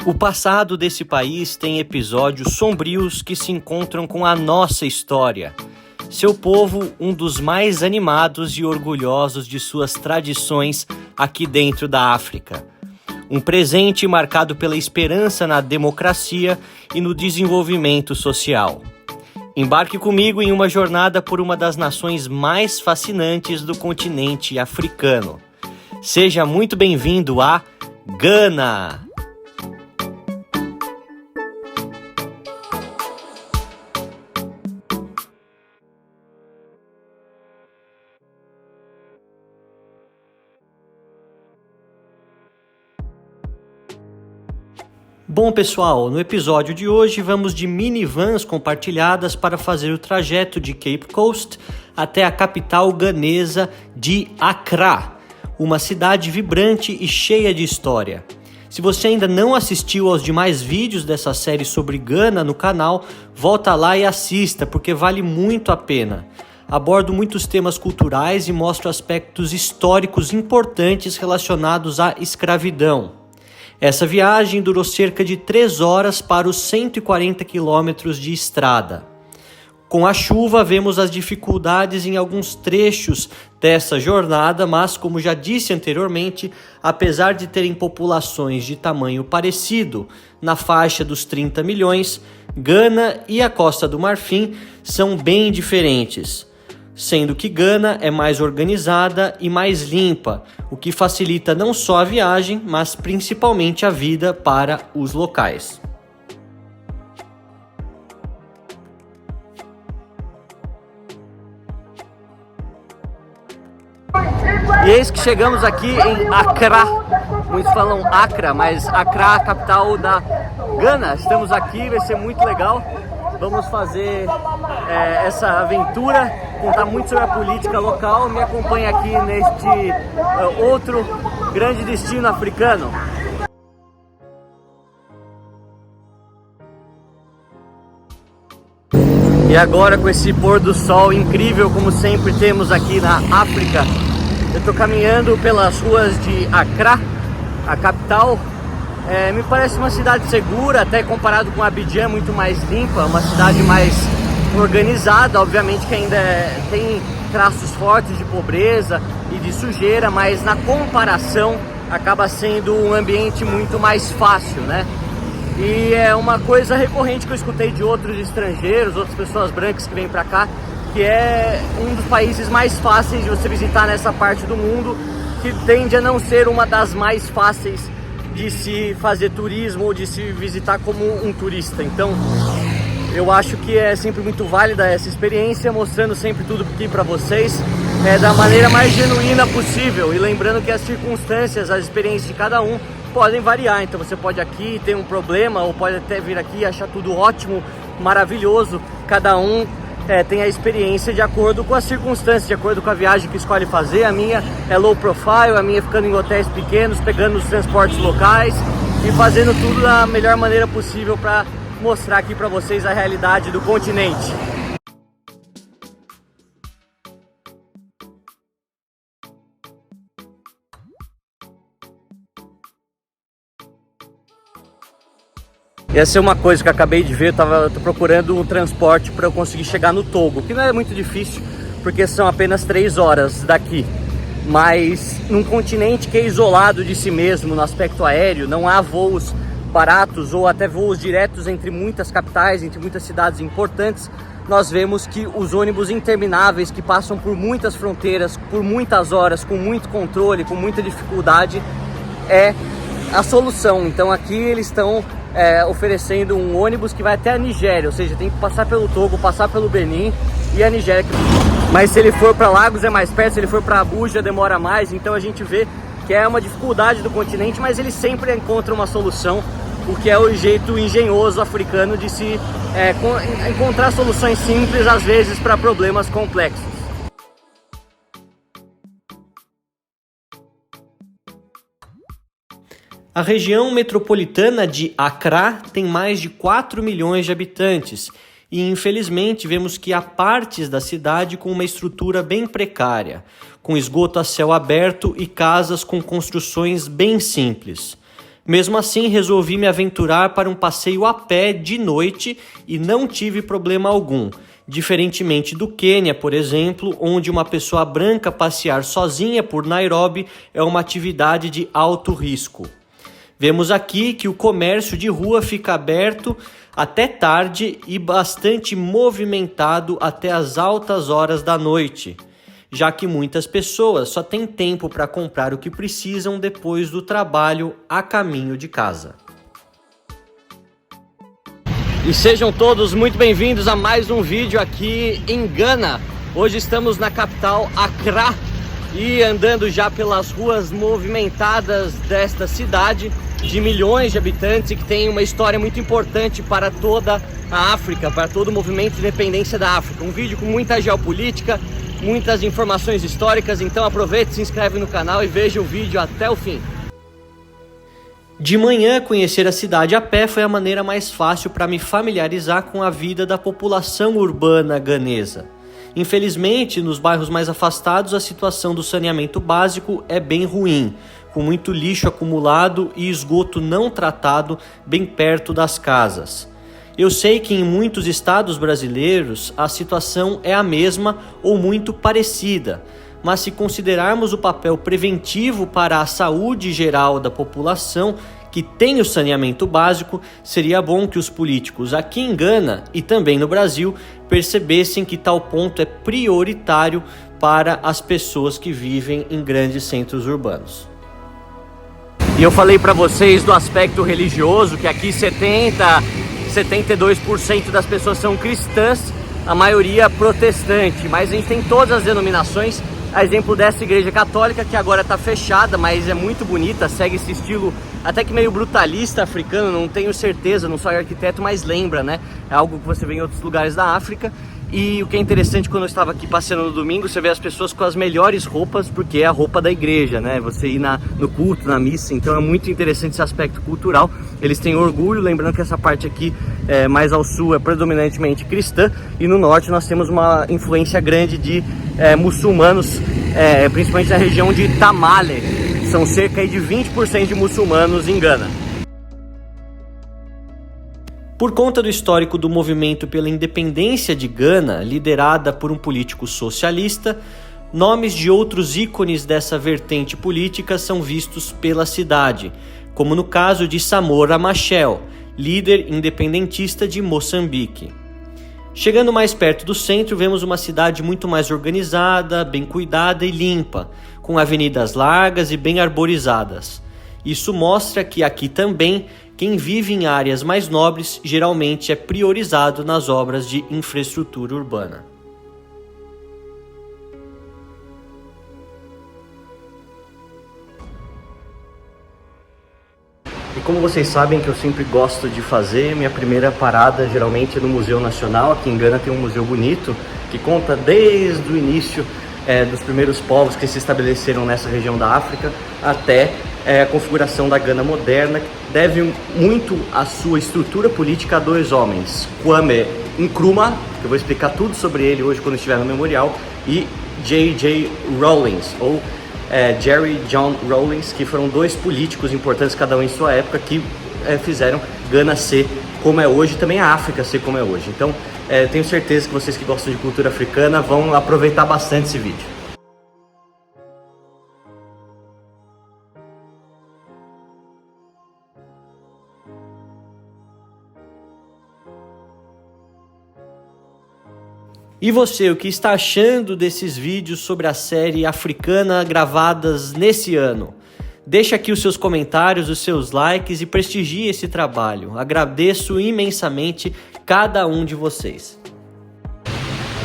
O passado desse país tem episódios sombrios que se encontram com a nossa história. Seu povo, um dos mais animados e orgulhosos de suas tradições aqui dentro da África. Um presente marcado pela esperança na democracia e no desenvolvimento social. Embarque comigo em uma jornada por uma das nações mais fascinantes do continente africano. Seja muito bem-vindo a Gana! Bom pessoal, no episódio de hoje vamos de minivans compartilhadas para fazer o trajeto de Cape Coast até a capital ganesa de Accra, uma cidade vibrante e cheia de história. Se você ainda não assistiu aos demais vídeos dessa série sobre Gana no canal, volta lá e assista porque vale muito a pena. Abordo muitos temas culturais e mostro aspectos históricos importantes relacionados à escravidão. Essa viagem durou cerca de 3 horas para os 140 quilômetros de estrada. Com a chuva, vemos as dificuldades em alguns trechos dessa jornada, mas, como já disse anteriormente, apesar de terem populações de tamanho parecido, na faixa dos 30 milhões, Gana e a Costa do Marfim são bem diferentes. Sendo que Gana é mais organizada e mais limpa, o que facilita não só a viagem, mas principalmente a vida para os locais. E eis que chegamos aqui em Accra. Muitos falam Accra, mas Accra, a capital da Gana. Estamos aqui, vai ser muito legal. Vamos fazer essa aventura, contar muito sobre a política local. Me acompanha aqui neste outro grande destino africano. E agora, com esse pôr do sol incrível, como sempre temos aqui na África, eu estou caminhando pelas ruas de Accra, a capital. Me parece uma cidade segura, até comparado com Abidjan, muito mais limpa, uma cidade mais organizada. Obviamente que ainda tem traços fortes de pobreza e de sujeira, mas na comparação acaba sendo um ambiente muito mais fácil, né? E é uma coisa recorrente que eu escutei de outros estrangeiros, outras pessoas brancas que vêm pra cá, que é um dos países mais fáceis de você visitar nessa parte do mundo, que tende a não ser uma das mais fáceis de se fazer turismo ou de se visitar como um turista. Então eu acho que é sempre muito válida essa experiência, mostrando sempre tudo aqui para vocês da maneira mais genuína possível, e lembrando que as circunstâncias, as experiências de cada um podem variar. Então você pode aqui ter um problema, ou pode até vir aqui e achar tudo ótimo, maravilhoso. Cada um tem a experiência de acordo com as circunstâncias, de acordo com a viagem que escolhe fazer. A minha é low profile, a minha é ficando em hotéis pequenos, pegando os transportes locais e fazendo tudo da melhor maneira possível para mostrar aqui para vocês a realidade do continente. Essa é uma coisa que eu acabei de ver. Eu tô procurando um transporte para eu conseguir chegar no Togo, que não é muito difícil, porque são apenas 3 horas daqui. Mas num continente que é isolado de si mesmo no aspecto aéreo, não há voos baratos ou até voos diretos entre muitas capitais, entre muitas cidades importantes. Nós vemos que os ônibus intermináveis que passam por muitas fronteiras, por muitas horas, com muito controle, com muita dificuldade, é a solução. Então aqui eles estão oferecendo um ônibus que vai até a Nigéria, ou seja, tem que passar pelo Togo, passar pelo Benin e a Nigéria. Mas se ele for para Lagos é mais perto, se ele for para Abuja demora mais. Então a gente vê que é uma dificuldade do continente, mas ele sempre encontra uma solução, o que é o jeito engenhoso africano de se encontrar soluções simples às vezes para problemas complexos. A região metropolitana de Accra tem mais de 4 milhões de habitantes e, infelizmente, vemos que há partes da cidade com uma estrutura bem precária, com esgoto a céu aberto e casas com construções bem simples. Mesmo assim, resolvi me aventurar para um passeio a pé de noite e não tive problema algum. Diferentemente do Quênia, por exemplo, onde uma pessoa branca passear sozinha por Nairobi é uma atividade de alto risco. Vemos aqui que o comércio de rua fica aberto até tarde e bastante movimentado até as altas horas da noite, já que muitas pessoas só têm tempo para comprar o que precisam depois do trabalho a caminho de casa. E sejam todos muito bem-vindos a mais um vídeo aqui em Gana. Hoje estamos na capital Accra e andando já pelas ruas movimentadas desta cidade de milhões de habitantes e que tem uma história muito importante para toda a África, para todo o movimento de independência da África. Um vídeo com muita geopolítica, muitas informações históricas, então aproveite, se inscreve no canal e veja o vídeo até o fim. De manhã, conhecer a cidade a pé foi a maneira mais fácil para me familiarizar com a vida da população urbana ganesa. Infelizmente, nos bairros mais afastados, a situação do saneamento básico é bem ruim, com muito lixo acumulado e esgoto não tratado bem perto das casas. Eu sei que em muitos estados brasileiros a situação é a mesma ou muito parecida, mas se considerarmos o papel preventivo para a saúde geral da população que tem o saneamento básico, seria bom que os políticos aqui em Gana e também no Brasil percebessem que tal ponto é prioritário para as pessoas que vivem em grandes centros urbanos. E eu falei para vocês do aspecto religioso, que aqui 72% das pessoas são cristãs, a maioria protestante, mas a gente tem todas as denominações. A exemplo dessa igreja católica, que agora está fechada, mas é muito bonita, segue esse estilo até que meio brutalista africano, não tenho certeza, não sou arquiteto, mas lembra, né? É algo que você vê em outros lugares da África. E o que é interessante, quando eu estava aqui passeando no domingo, você vê as pessoas com as melhores roupas, porque é a roupa da igreja, né? Você ir no culto, na missa, então é muito interessante esse aspecto cultural. Eles têm orgulho, lembrando que essa parte aqui, mais ao sul, é predominantemente cristã, e no norte nós temos uma influência grande de muçulmanos, principalmente na região de Tamale. São cerca de 20% de muçulmanos em Gana. Por conta do histórico do movimento pela independência de Gana, liderada por um político socialista, nomes de outros ícones dessa vertente política são vistos pela cidade, como no caso de Samora Machel, líder independentista de Moçambique. Chegando mais perto do centro, vemos uma cidade muito mais organizada, bem cuidada e limpa, com avenidas largas e bem arborizadas. Isso mostra que aqui também, quem vive em áreas mais nobres geralmente é priorizado nas obras de infraestrutura urbana. E como vocês sabem que eu sempre gosto de fazer, minha primeira parada geralmente é no Museu Nacional. Aqui em Gana tem um museu bonito que conta desde o início dos primeiros povos que se estabeleceram nessa região da África até a configuração da Gana moderna, que deve muito a sua estrutura política a dois homens, Kwame Nkrumah, que eu vou explicar tudo sobre ele hoje quando estiver no memorial, e J.J. Rawlings, ou Jerry John Rawlings, que foram dois políticos importantes, cada um em sua época, que fizeram Gana ser como é hoje, e também a África ser como é hoje. Então, tenho certeza que vocês que gostam de cultura africana vão aproveitar bastante esse vídeo. E você, o que está achando desses vídeos sobre a série africana gravadas nesse ano? Deixe aqui os seus comentários, os seus likes e prestigie esse trabalho. Agradeço imensamente cada um de vocês.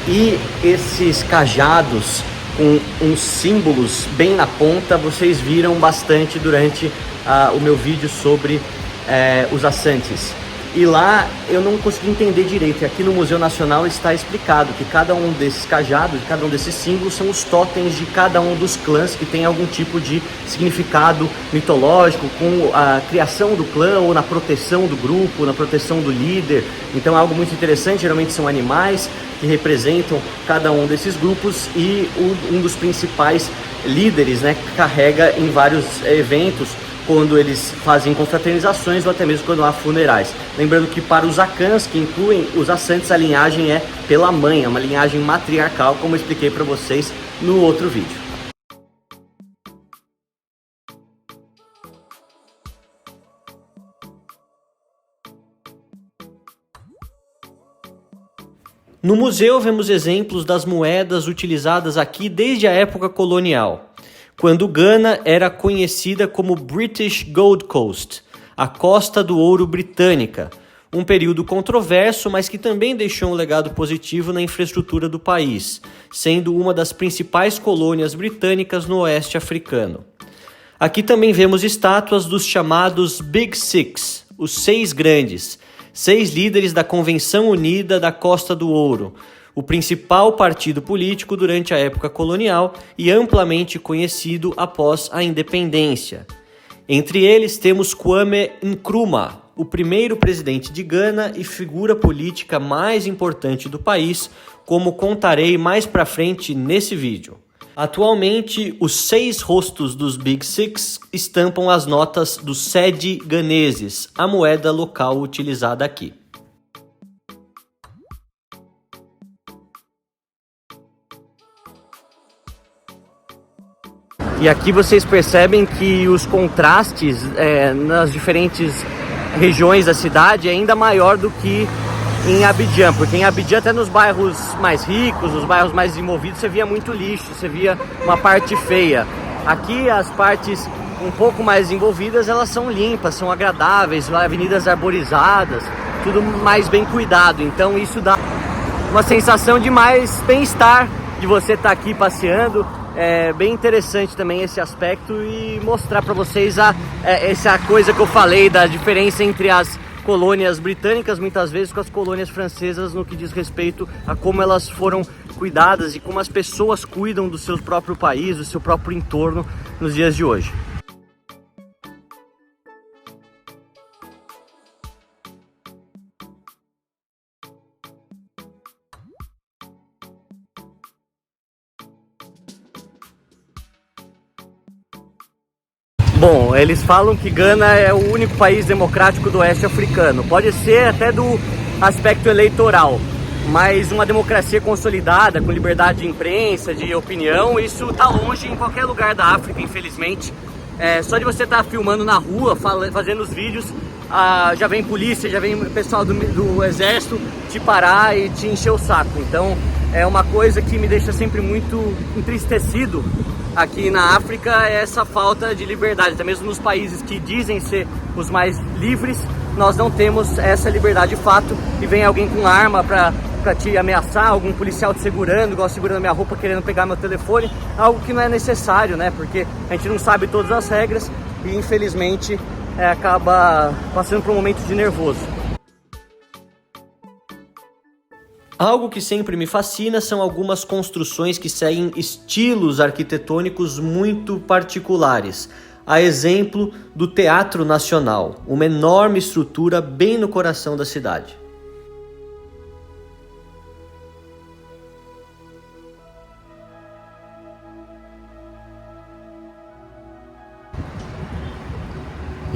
E esses cajados com uns símbolos bem na ponta, vocês viram bastante durante o meu vídeo sobre os Assantes. E lá eu não consegui entender direito, e aqui no Museu Nacional está explicado que cada um desses cajados, cada um desses símbolos são os totens de cada um dos clãs que tem algum tipo de significado mitológico, com a criação do clã ou na proteção do grupo, na proteção do líder. Então é algo muito interessante, geralmente são animais que representam cada um desses grupos, e um dos principais líderes, né, carrega em vários eventos quando eles fazem confraternizações ou até mesmo quando há funerais. Lembrando que para os Akans, que incluem os Assantes, a linhagem é pela mãe, é uma linhagem matriarcal, como eu expliquei para vocês no outro vídeo. No museu vemos exemplos das moedas utilizadas aqui desde a época colonial, quando Gana era conhecida como British Gold Coast, a Costa do Ouro Britânica, um período controverso, mas que também deixou um legado positivo na infraestrutura do país, sendo uma das principais colônias britânicas no oeste africano. Aqui também vemos estátuas dos chamados Big Six, os seis grandes, 6 líderes da Convenção Unida da Costa do Ouro, o principal partido político durante a época colonial e amplamente conhecido após a independência. Entre eles temos Kwame Nkrumah, o primeiro presidente de Gana e figura política mais importante do país, como contarei mais pra frente nesse vídeo. Atualmente, os 6 rostos dos Big Six estampam as notas dos cedi ganeses, a moeda local utilizada aqui. E aqui vocês percebem que os contrastes nas diferentes regiões da cidade é ainda maior do que em Abidjan, porque em Abidjan, até nos bairros mais ricos, os bairros mais desenvolvidos, você via muito lixo, você via uma parte feia. Aqui as partes um pouco mais desenvolvidas, elas são limpas, são agradáveis, avenidas arborizadas, tudo mais bem cuidado. Então isso dá uma sensação de mais bem-estar de você estar aqui passeando. É bem interessante também esse aspecto e mostrar para vocês essa coisa que eu falei da diferença entre as colônias britânicas, muitas vezes, com as colônias francesas no que diz respeito a como elas foram cuidadas e como as pessoas cuidam do seu próprio país, do seu próprio entorno nos dias de hoje. Bom, eles falam que Gana é o único país democrático do oeste africano. Pode ser até do aspecto eleitoral, mas uma democracia consolidada, com liberdade de imprensa, de opinião, isso está longe em qualquer lugar da África, infelizmente. Só de você estar filmando na rua, fazendo os vídeos, já vem polícia, já vem pessoal do exército te parar e te encher o saco. Então é uma coisa que me deixa sempre muito entristecido aqui na África, é essa falta de liberdade. Até mesmo nos países que dizem ser os mais livres, nós não temos essa liberdade de fato, e vem alguém com arma para te ameaçar, algum policial te segurando, igual segurando minha roupa, querendo pegar meu telefone, algo que não é necessário, né? Porque a gente não sabe todas as regras e infelizmente acaba passando por um momento de nervoso. Algo que sempre me fascina são algumas construções que seguem estilos arquitetônicos muito particulares. A exemplo do Teatro Nacional, uma enorme estrutura bem no coração da cidade.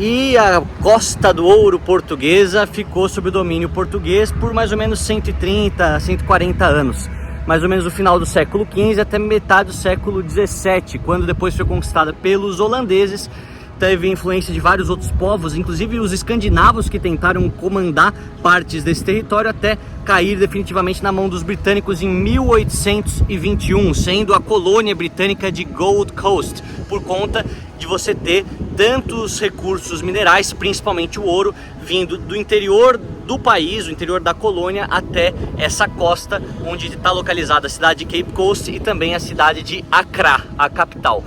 E a Costa do Ouro portuguesa ficou sob o domínio português por mais ou menos 130, 140 anos. Mais ou menos no final do século XV até metade do século XVII, quando depois foi conquistada pelos holandeses. Teve influência de vários outros povos, inclusive os escandinavos, que tentaram comandar partes desse território até cair definitivamente na mão dos britânicos em 1821, sendo a colônia britânica de Gold Coast, por conta de você ter tantos recursos minerais, principalmente o ouro, vindo do interior do país, o interior da colônia, até essa costa onde está localizada a cidade de Cape Coast e também a cidade de Accra, a capital.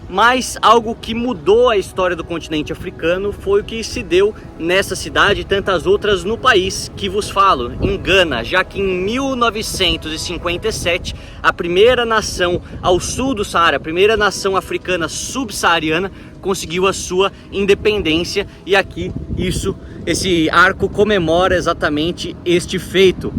Mas algo que mudou a história do continente africano foi o que se deu nessa cidade e tantas outras no país que vos falo, em Gana, já que em 1957 a primeira nação ao sul do Saara, a primeira nação africana subsaariana, conseguiu a sua independência, e aqui esse arco comemora exatamente este feito.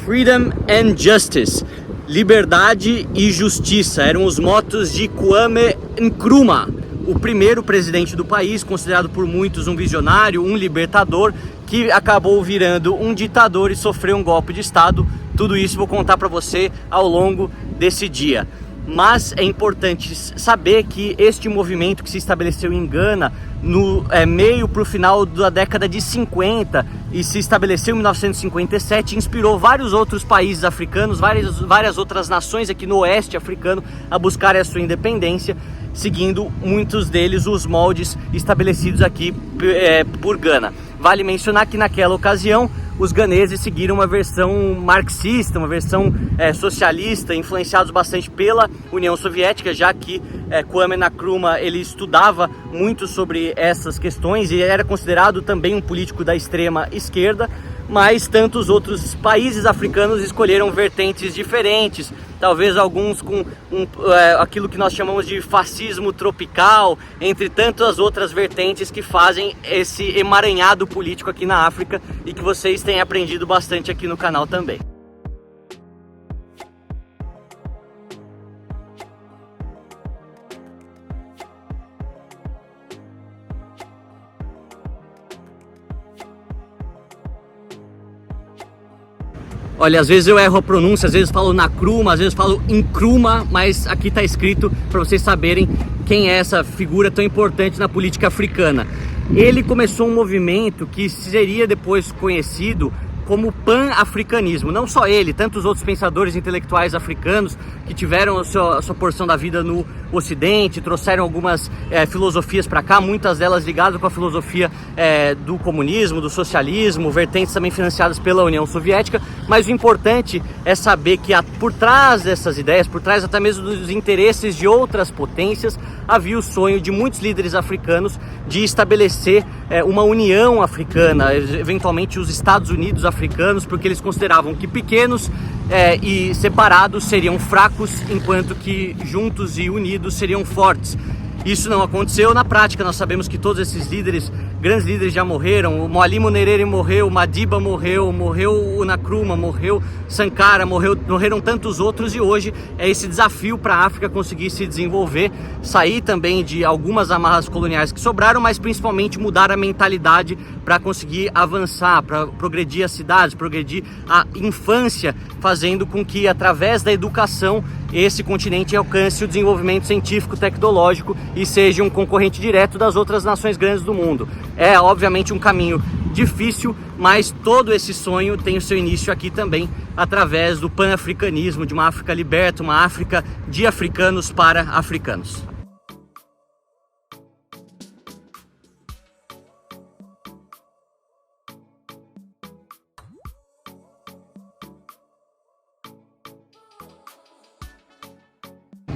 Freedom and Justice. Liberdade e justiça eram os motos de Kwame Nkrumah, o primeiro presidente do país, considerado por muitos um visionário, um libertador, que acabou virando um ditador e sofreu um golpe de Estado. Tudo isso vou contar para você ao longo desse dia. Mas é importante saber que este movimento que se estabeleceu em Gana no meio para o final da década de 50 e se estabeleceu em 1957, inspirou vários outros países africanos, várias outras nações aqui no oeste africano a buscarem a sua independência, seguindo muitos deles os moldes estabelecidos aqui por Gana. Vale mencionar que naquela ocasião os ganeses seguiram uma versão marxista, uma versão socialista, influenciados bastante pela União Soviética, já que Kwame Nkrumah ele estudava muito sobre essas questões e era considerado também um político da extrema esquerda, mas tantos outros países africanos escolheram vertentes diferentes, talvez alguns com aquilo que nós chamamos de fascismo tropical, entre tantas outras vertentes que fazem esse emaranhado político aqui na África e que vocês têm aprendido bastante aqui no canal também. Olha, às vezes eu erro a pronúncia, às vezes falo Nkrumah, às vezes falo Nkrumah, mas aqui está escrito para vocês saberem quem é essa figura tão importante na política africana. Ele começou um movimento que seria depois conhecido como pan-africanismo. Não só ele, tantos outros pensadores intelectuais africanos que tiveram a sua porção da vida no Ocidente, trouxeram algumas filosofias para cá, muitas delas ligadas com a filosofia do comunismo, do socialismo, vertentes também financiadas pela União Soviética, mas o importante é saber que por trás dessas ideias, por trás até mesmo dos interesses de outras potências, havia o sonho de muitos líderes africanos de estabelecer uma união africana, eventualmente os Estados Unidos africanos, porque eles consideravam que pequenos e separados seriam fracos, enquanto que juntos e unidos seriam fortes. Isso não aconteceu na prática. Nós sabemos que todos esses líderes, grandes líderes, já morreram. O Mwalimu Nyerere morreu, o Madiba morreu o Nkrumah morreu, Sankara morreram tantos outros, e hoje é esse desafio para a África conseguir se desenvolver, sair também de algumas amarras coloniais que sobraram, mas principalmente mudar a mentalidade para conseguir avançar, para progredir as cidades, progredir a infância, fazendo com que através da educação esse continente alcance o desenvolvimento científico, tecnológico e seja um concorrente direto das outras nações grandes do mundo. É obviamente um caminho difícil, mas todo esse sonho tem o seu início aqui também, através do pan-africanismo, de uma África liberta, uma África de africanos para africanos.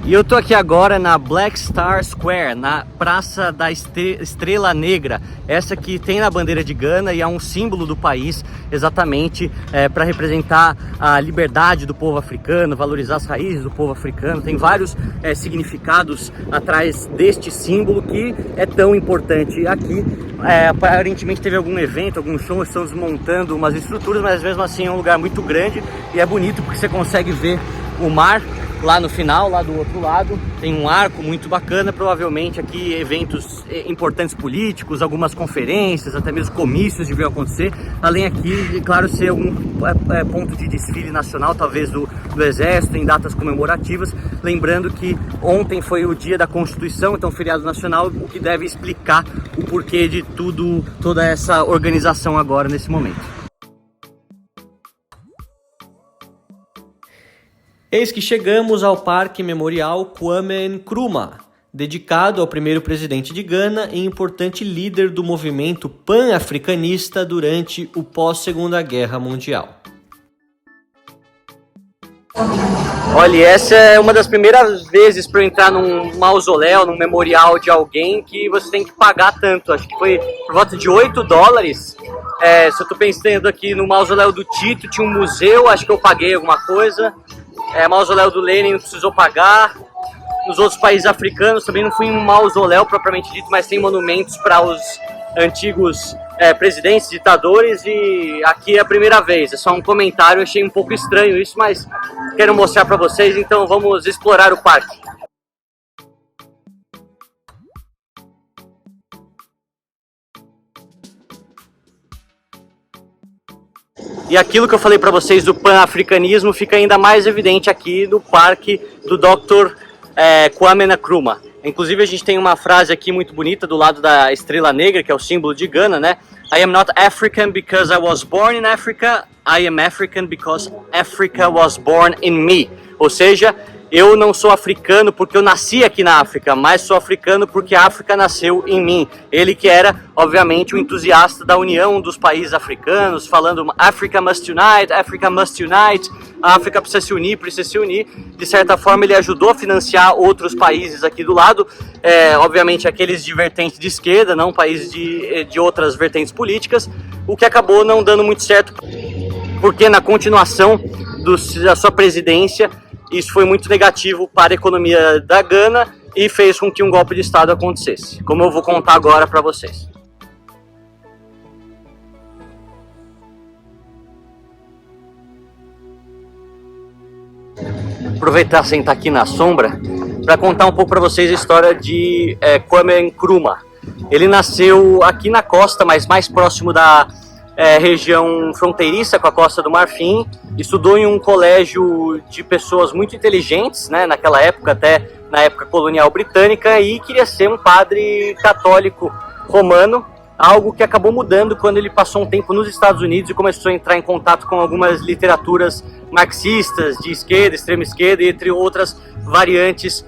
E eu tô aqui agora na Black Star Square, na Praça da Estrela Negra, essa que tem na bandeira de Gana e é um símbolo do país, exatamente para representar a liberdade do povo africano, valorizar as raízes do povo africano. Tem vários significados atrás deste símbolo que é tão importante aqui. Aparentemente teve algum evento, algum show, estão desmontando umas estruturas, mas mesmo assim é um lugar muito grande e é bonito porque você consegue ver o mar lá no final, lá do outro lado, tem um arco muito bacana. Provavelmente aqui eventos importantes políticos, algumas conferências, até mesmo comícios deviam acontecer. Além aqui, de claro, ser algum ponto de desfile nacional, talvez do Exército, em datas comemorativas. Lembrando que ontem foi o dia da Constituição, então feriado nacional, o que deve explicar o porquê de toda essa organização agora, nesse momento. Eis que chegamos ao Parque Memorial Kwame Nkrumah, dedicado ao primeiro presidente de Gana e importante líder do movimento pan-africanista durante o pós-Segunda Guerra Mundial. Olha, essa é uma das primeiras vezes para eu entrar num mausoléu, num memorial de alguém que você tem que pagar tanto. Acho que foi por volta de $8. Se eu estou pensando aqui no mausoléu do Tito, tinha um museu, acho que eu paguei alguma coisa. Mausoléu do Lenin não precisou pagar. Nos outros países africanos também não fui em um mausoléu propriamente dito, mas tem monumentos para os antigos presidentes, ditadores, e aqui é a primeira vez. É só um comentário, eu achei um pouco estranho isso, mas quero mostrar para vocês, então vamos explorar o parque. E aquilo que eu falei para vocês do pan-africanismo fica ainda mais evidente aqui no parque do Dr. Kwame Nkrumah. Inclusive a gente tem uma frase aqui muito bonita do lado da estrela negra, que é o símbolo de Gana, né? I am not African because I was born in Africa, I am African because Africa was born in me. Ou seja, eu não sou africano porque eu nasci aqui na África, mas sou africano porque a África nasceu em mim. Ele que era, obviamente, um entusiasta da união dos países africanos, falando Africa must unite, Africa must unite, a África precisa se unir, precisa se unir. De certa forma, ele ajudou a financiar outros países aqui do lado, obviamente aqueles de vertente de esquerda, não países de outras vertentes políticas, o que acabou não dando muito certo, porque na continuação da sua presidência, isso foi muito negativo para a economia da Gana e fez com que um golpe de Estado acontecesse, como eu vou contar agora para vocês. Aproveitar sentar aqui na sombra para contar um pouco para vocês a história de Kwame Nkrumah. Ele nasceu aqui na costa, mas mais próximo da região fronteiriça com a Costa do Marfim. Estudou em um colégio de pessoas muito inteligentes, né, naquela época, até na época colonial britânica, e queria ser um padre católico romano, algo que acabou mudando quando ele passou um tempo nos Estados Unidos e começou a entrar em contato com algumas literaturas marxistas, de esquerda, extrema esquerda, entre outras variantes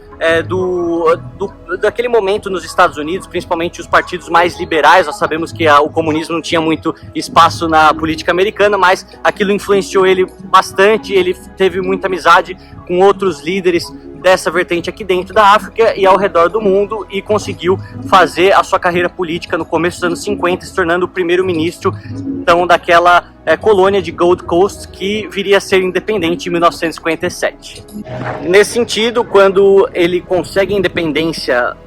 daquele momento nos Estados Unidos, principalmente os partidos mais liberais. Nós sabemos que o comunismo não tinha muito espaço na política americana, mas aquilo influenciou ele bastante. Ele teve muita amizade com outros líderes dessa vertente aqui dentro da África e ao redor do mundo, e conseguiu fazer a sua carreira política no começo dos anos 50, se tornando o primeiro-ministro então daquela colônia de Gold Coast, que viria a ser independente em 1957. Nesse sentido, quando ele consegue a independência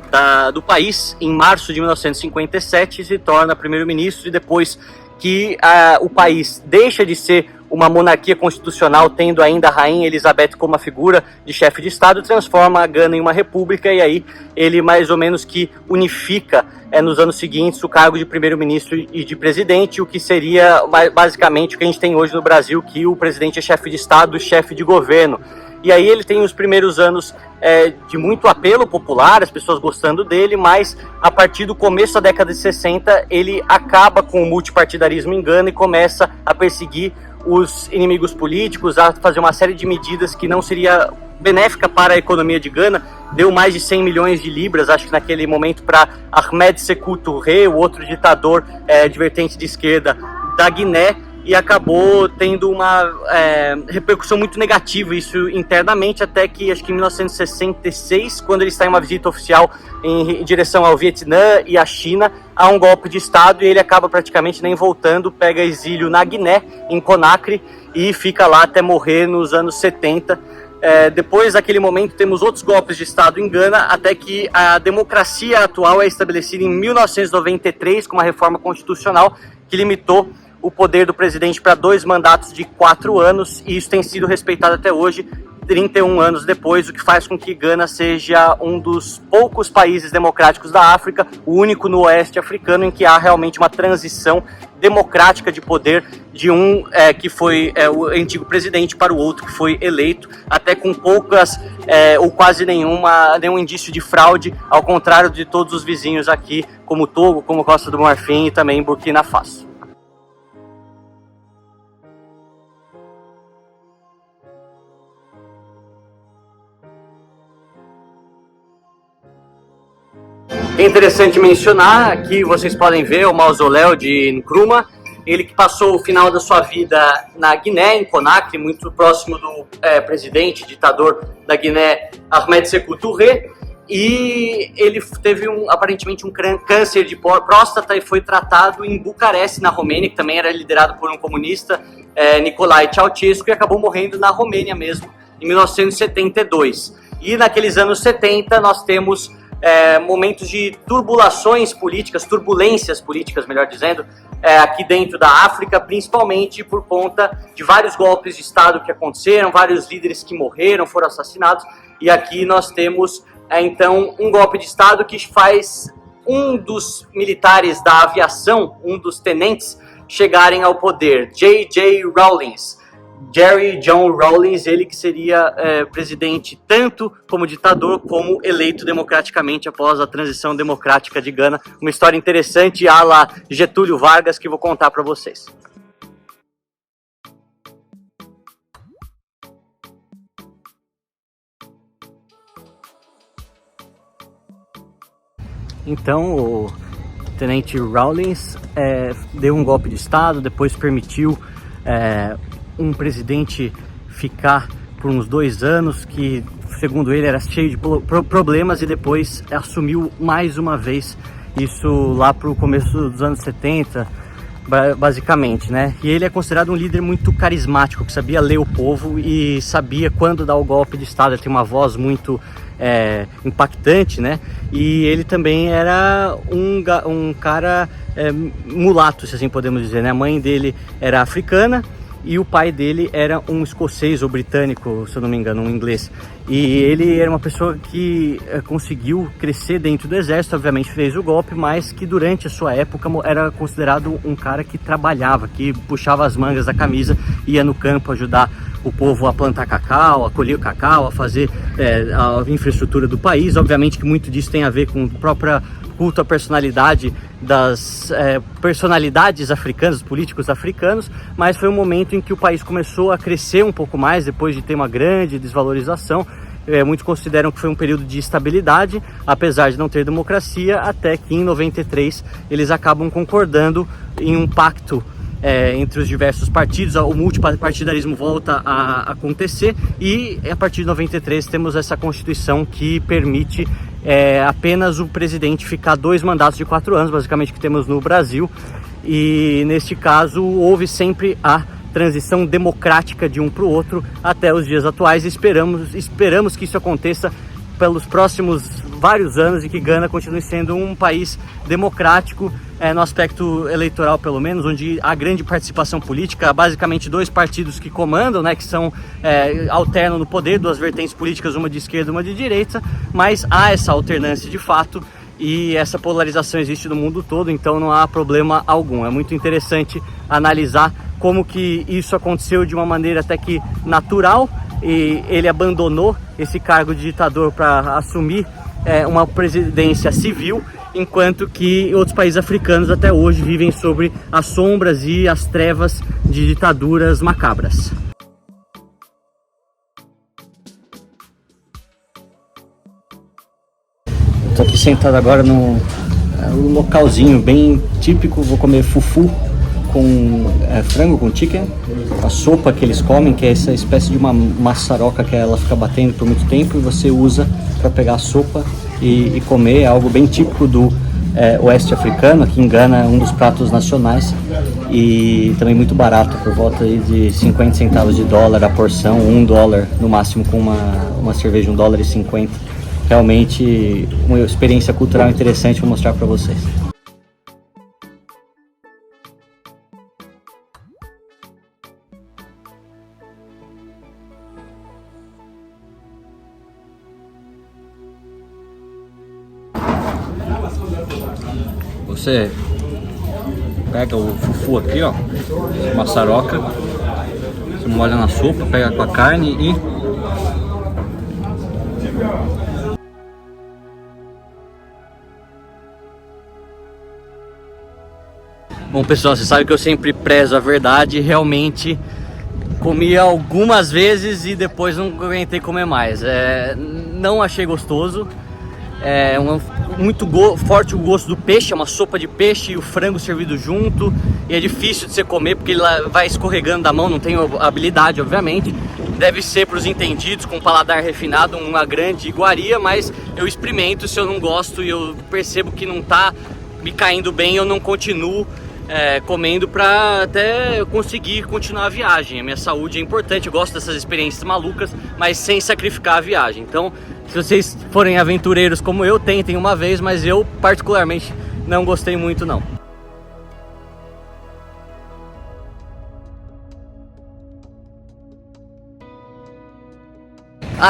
do país, em março de 1957, se torna primeiro-ministro, e depois que o país deixa de ser uma monarquia constitucional, tendo ainda a rainha Elizabeth como a figura de chefe de Estado, transforma a Gana em uma república, e aí ele mais ou menos que unifica nos anos seguintes o cargo de primeiro-ministro e de presidente, o que seria basicamente o que a gente tem hoje no Brasil, que o presidente é chefe de Estado e chefe de governo. E aí ele tem os primeiros anos de muito apelo popular, as pessoas gostando dele, mas a partir do começo da década de 60 ele acaba com o multipartidarismo em Gana e começa a perseguir os inimigos políticos, a fazer uma série de medidas que não seria benéfica para a economia de Gana. Deu mais de 100 milhões de libras, acho que naquele momento, para Ahmed Sékou Touré, o outro ditador de vertente de esquerda da Guiné, e acabou tendo uma repercussão muito negativa isso internamente, até que acho que em 1966, quando ele está em uma visita oficial em direção ao Vietnã e à China, há um golpe de Estado e ele acaba praticamente nem voltando, pega exílio na Guiné, em Conakry, e fica lá até morrer nos anos 70. Depois daquele momento temos outros golpes de Estado em Gana, até que a democracia atual é estabelecida em 1993 com uma reforma constitucional que limitou o poder do presidente para 2 mandatos de 4 anos, e isso tem sido respeitado até hoje, 31 anos depois, o que faz com que Gana seja um dos poucos países democráticos da África, o único no oeste africano em que há realmente uma transição democrática de poder de um que foi o antigo presidente para o outro que foi eleito, até com poucas ou quase nenhum indício de fraude, ao contrário de todos os vizinhos aqui, como Togo, como Costa do Marfim e também Burkina Faso. É interessante mencionar, aqui vocês podem ver o mausoléu de Nkrumah, ele que passou o final da sua vida na Guiné, em Conakry, muito próximo do presidente, ditador da Guiné, Ahmed Sékou Touré, e ele teve aparentemente um câncer de próstata e foi tratado em Bucareste, na Romênia, que também era liderado por um comunista, Nicolae Ceausescu, e acabou morrendo na Romênia mesmo, em 1972. E naqueles anos 70 nós temos momentos de turbulências políticas, melhor dizendo, aqui dentro da África, principalmente por conta de vários golpes de Estado que aconteceram, vários líderes que morreram, foram assassinados, e aqui nós temos, então, um golpe de Estado que faz um dos militares da aviação, um dos tenentes, chegarem ao poder. J.J. Rawlings, Jerry John Rawlings, ele que seria presidente tanto como ditador como eleito democraticamente após a transição democrática de Gana. Uma história interessante à la Getúlio Vargas que vou contar para vocês. Então o tenente Rawlings deu um golpe de estado, depois permitiu um presidente ficar por uns 2 anos, que segundo ele era cheio de problemas, e depois assumiu mais uma vez, isso lá para o começo dos anos 70, basicamente, né? E ele é considerado um líder muito carismático, que sabia ler o povo e sabia quando dar o golpe de estado. Ele tem uma voz muito impactante, né? E ele também era um cara mulato, se assim podemos dizer, né? A mãe dele era africana e o pai dele era um escocês ou britânico, se eu não me engano, um inglês. E ele era uma pessoa que conseguiu crescer dentro do exército, obviamente fez o golpe, mas que durante a sua época era considerado um cara que trabalhava, que puxava as mangas da camisa, ia no campo ajudar o povo a plantar cacau, a colher o cacau, a fazer a infraestrutura do país. Obviamente que muito disso tem a ver com a própria culto à personalidade das personalidades africanas, políticos africanos, mas foi um momento em que o país começou a crescer um pouco mais, depois de ter uma grande desvalorização. Muitos consideram que foi um período de estabilidade, apesar de não ter democracia, até que em 93 eles acabam concordando em um pacto entre os diversos partidos. O multipartidarismo volta a acontecer e a partir de 93 temos essa Constituição que permite apenas o presidente ficar 2 mandatos de 4 anos, basicamente, que temos no Brasil. E neste caso houve sempre a transição democrática de um para o outro até os dias atuais. Esperamos que isso aconteça pelos próximos vários anos e que Gana continue sendo um país democrático no aspecto eleitoral, pelo menos, onde há grande participação política. Há basicamente 2 partidos que comandam, né, que são alternam no poder, 2 vertentes políticas, uma de esquerda e uma de direita, mas há essa alternância de fato e essa polarização existe no mundo todo, então não há problema algum. É muito interessante analisar como que isso aconteceu de uma maneira até que natural, e ele abandonou esse cargo de ditador para assumir uma presidência civil, enquanto que outros países africanos até hoje vivem sobre as sombras e as trevas de ditaduras macabras. Estou aqui sentado agora num localzinho bem típico. Vou comer fufu com frango, com chicken, a sopa que eles comem, que é essa espécie de uma maçaroca que ela fica batendo por muito tempo e você usa para pegar a sopa e comer. É algo bem típico do oeste africano. Aqui em Gana é um dos pratos nacionais e também muito barato, por volta aí de 50 centavos de dólar a porção, $1 no máximo, com uma cerveja $1,50. Realmente uma experiência cultural interessante, vou mostrar para vocês. Você pega o fufu aqui, ó, maçaroca, você molha na sopa, pega com a carne e bom, pessoal, você sabe que eu sempre prezo a verdade. Realmente comi algumas vezes e depois não aguentei comer mais. Não achei gostoso. Muito forte o gosto do peixe, é uma sopa de peixe e o frango servido junto, e é difícil de você comer porque ele vai escorregando da mão, não tenho habilidade, obviamente. Deve ser, para os entendidos com paladar refinado, uma grande iguaria, mas eu experimento. Se eu não gosto e eu percebo que não tá me caindo bem, eu não continuo comendo para até eu conseguir continuar a viagem. A minha saúde é importante, eu gosto dessas experiências malucas, mas sem sacrificar a viagem. Então, se vocês forem aventureiros como eu, tentem uma vez, mas eu particularmente não gostei muito não.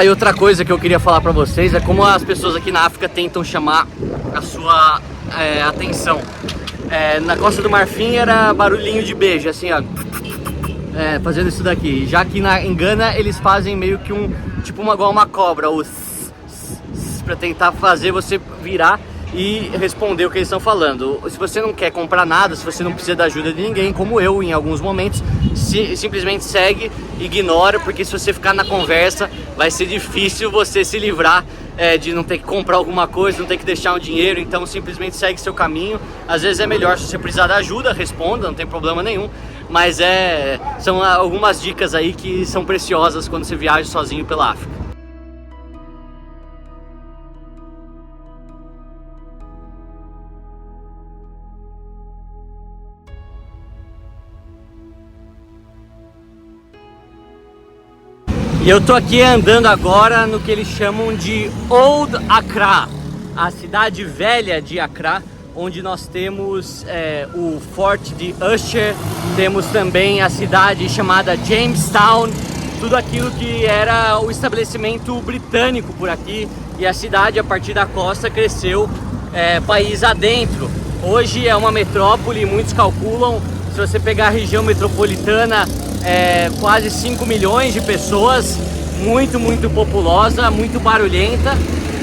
E outra coisa que eu queria falar para vocês é como as pessoas aqui na África tentam chamar a sua atenção. Na Costa do Marfim era barulhinho de beijo, assim, ó. Fazendo isso daqui. Já que em Gana eles fazem meio que igual uma cobra, pra tentar fazer você virar e responder o que eles estão falando. Se você não quer comprar nada, se você não precisa da ajuda de ninguém, como eu em alguns momentos, simplesmente segue, ignora, porque se você ficar na conversa vai ser difícil você se livrar de não ter que comprar alguma coisa, não ter que deixar um dinheiro. Então simplesmente segue seu caminho. Às vezes é melhor, se você precisar da ajuda, responda, não tem problema nenhum. Mas são algumas dicas aí que são preciosas quando você viaja sozinho pela África. E eu tô aqui andando agora no que eles chamam de Old Accra, a cidade velha de Accra, onde nós temos o Forte de Usher, temos também a cidade chamada Jamestown, tudo aquilo que era o estabelecimento britânico por aqui, e a cidade a partir da costa cresceu país adentro. Hoje é uma metrópole, muitos calculam, se você pegar a região metropolitana, quase 5 milhões de pessoas, muito populosa, muito barulhenta,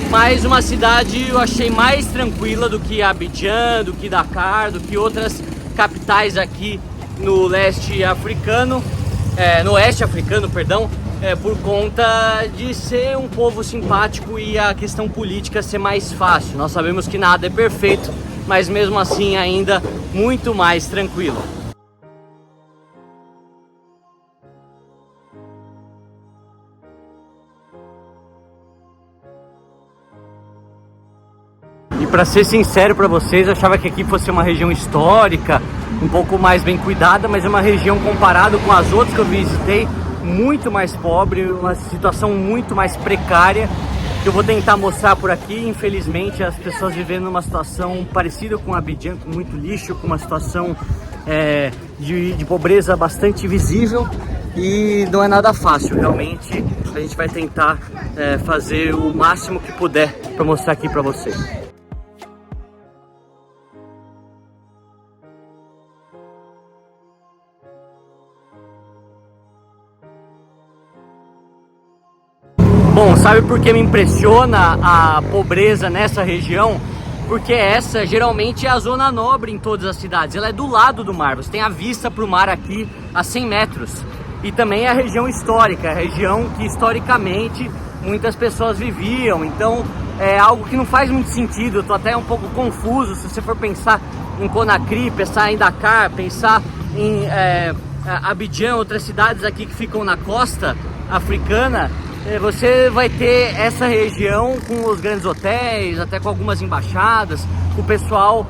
mas uma cidade eu achei mais tranquila do que Abidjan, do que Dakar, do que outras capitais aqui no leste africano, no oeste africano, perdão, por conta de ser um povo simpático e a questão política ser mais fácil. Nós sabemos que nada é perfeito, mas mesmo assim ainda muito mais tranquilo. E para ser sincero para vocês, eu achava que aqui fosse uma região histórica, um pouco mais bem cuidada, mas é uma região, comparado com as outras que eu visitei, muito mais pobre, uma situação muito mais precária, que eu vou tentar mostrar por aqui. Infelizmente as pessoas vivendo numa situação parecida com Abidjan, com muito lixo, com uma situação de pobreza bastante visível, e não é nada fácil. Realmente a gente vai tentar fazer o máximo que puder para mostrar aqui para vocês. Bom, sabe por que me impressiona a pobreza nessa região? Porque essa geralmente é a zona nobre em todas as cidades. Ela é do lado do mar, você tem a vista para o mar aqui a 100 metros. E também é a região histórica, a região que historicamente muitas pessoas viviam. Então é algo que não faz muito sentido, eu tô até um pouco confuso. Se você for pensar em Conakry, pensar em Dakar, pensar em Abidjan, outras cidades aqui que ficam na costa africana, você vai ter essa região com os grandes hotéis, até com algumas embaixadas, com o pessoal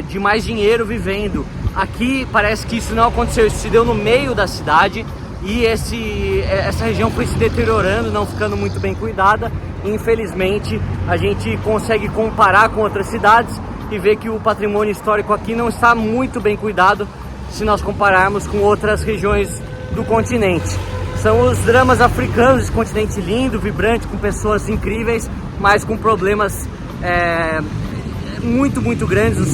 de mais dinheiro vivendo. Aqui parece que isso não aconteceu, isso se deu no meio da cidade, e essa região foi se deteriorando, não ficando muito bem cuidada. Infelizmente a gente consegue comparar com outras cidades e ver que o patrimônio histórico aqui não está muito bem cuidado se nós compararmos com outras regiões do continente. São os dramas africanos, esse continente lindo, vibrante, com pessoas incríveis, mas com problemas muito grandes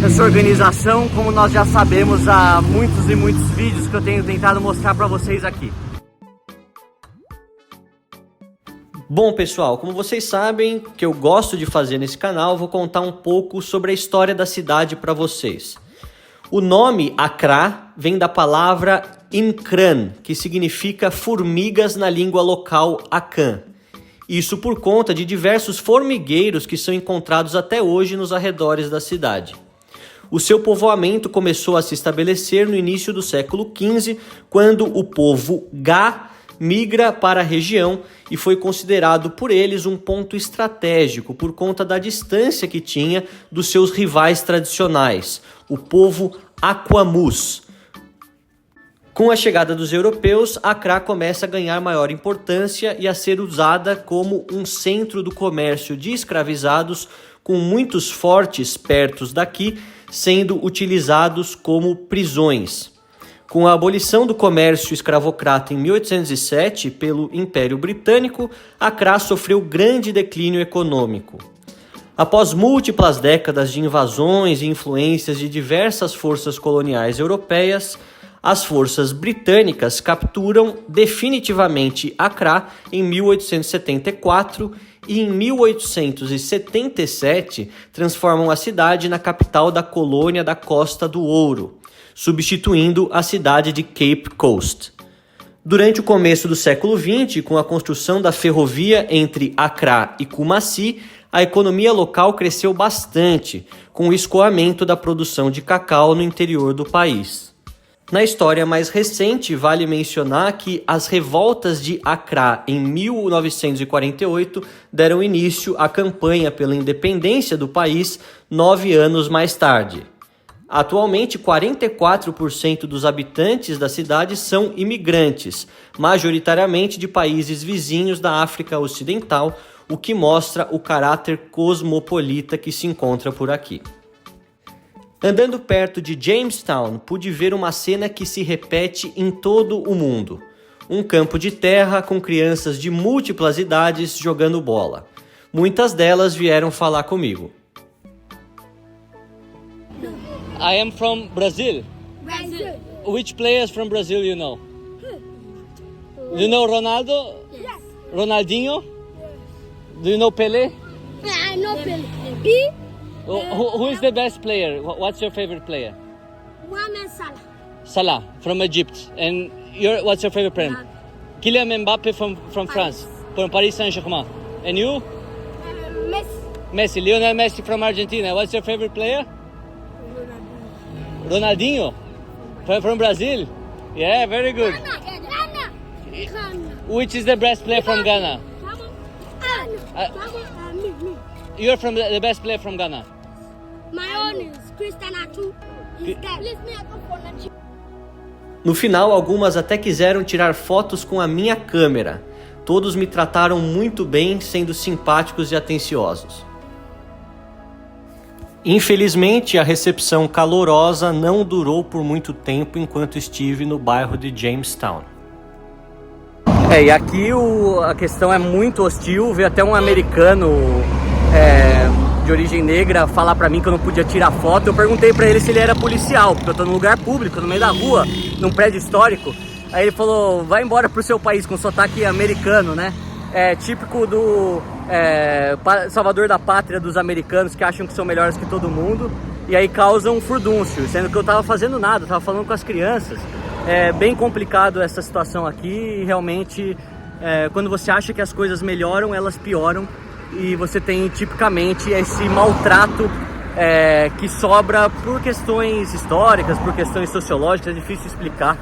na sua organização, como nós já sabemos há muitos e muitos vídeos que eu tenho tentado mostrar para vocês aqui. Bom, pessoal, como vocês sabem que eu gosto de fazer nesse canal, vou contar um pouco sobre a história da cidade para vocês. O nome Accra vem da palavra Nkran, que significa formigas na língua local Akan. Isso por conta de diversos formigueiros que são encontrados até hoje nos arredores da cidade. O seu povoamento começou a se estabelecer no início do século XV, quando o povo Ga migra para a região e foi considerado por eles um ponto estratégico por conta da distância que tinha dos seus rivais tradicionais, o povo Aquamus. Com a chegada dos europeus, Accra começa a ganhar maior importância e a ser usada como um centro do comércio de escravizados, com muitos fortes perto daqui sendo utilizados como prisões. Com a abolição do comércio escravocrata em 1807 pelo Império Britânico, Accra sofreu grande declínio econômico. Após múltiplas décadas de invasões e influências de diversas forças coloniais europeias, as forças britânicas capturam definitivamente Accra em 1874 e em 1877 transformam a cidade na capital da colônia da Costa do Ouro, substituindo a cidade de Cape Coast. Durante o começo do século XX, com a construção da ferrovia entre Accra e Kumasi, a economia local cresceu bastante, com o escoamento da produção de cacau no interior do país. Na história mais recente, vale mencionar que as revoltas de Accra em 1948 deram início à campanha pela independência do país 9 anos mais tarde. Atualmente, 44% dos habitantes da cidade são imigrantes, majoritariamente de países vizinhos da África Ocidental, o que mostra o caráter cosmopolita que se encontra por aqui. Andando perto de Jamestown, pude ver uma cena que se repete em todo o mundo. Um campo de terra com crianças de múltiplas idades jogando bola. Muitas delas vieram falar comigo. I am from Brazil. Brazil. Which players from Brazil you know? You know Ronaldo? Yes. Ronaldinho? Do you know Pelé? I know Pelé. B. Who is the best player? What's your favorite player? Mohamed Salah. Salah from Egypt. And what's your favorite player? Kylian Mbappe from France, from Paris Saint-Germain. And you? Messi. Messi, Lionel Messi from Argentina. What's your favorite player? Ronaldinho? From Brazil? Yeah, very good. Ghana. Which is the best player from Ghana? Me. You're from the best player from Ghana. My own is Christian Atu. He's dead. Please me a phone. No final, algumas até quiseram tirar fotos com a minha câmera. Todos me trataram muito bem, sendo simpáticos e atenciosos. Infelizmente, a recepção calorosa não durou por muito tempo enquanto estive no bairro de Jamestown. E aqui a questão é muito hostil. Veio até um americano de origem negra falar pra mim que eu não podia tirar foto. Eu perguntei pra ele se ele era policial, porque eu tô num lugar público, no meio da rua, num prédio histórico. Aí ele falou, vai embora pro seu país, com sotaque americano, né? É típico do salvador da pátria dos americanos, que acham que são melhores que todo mundo. E aí causam um furdúncio, sendo que eu tava fazendo nada, eu tava falando com as crianças. É bem complicado essa situação aqui e realmente quando você acha que as coisas melhoram, elas pioram. E você tem tipicamente esse maltrato que sobra por questões históricas, por questões sociológicas, é difícil explicar.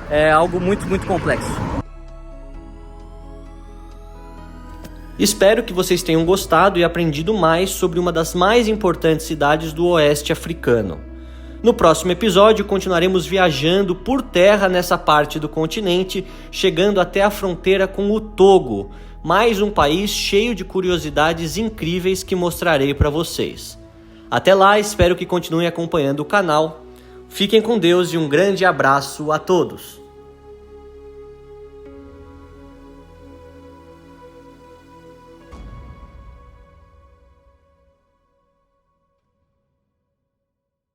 É algo muito, muito complexo. Espero que vocês tenham gostado e aprendido mais sobre uma das mais importantes cidades do oeste africano. No próximo episódio, continuaremos viajando por terra nessa parte do continente, chegando até a fronteira com o Togo, mais um país cheio de curiosidades incríveis que mostrarei para vocês. Até lá, espero que continuem acompanhando o canal. Fiquem com Deus e um grande abraço a todos!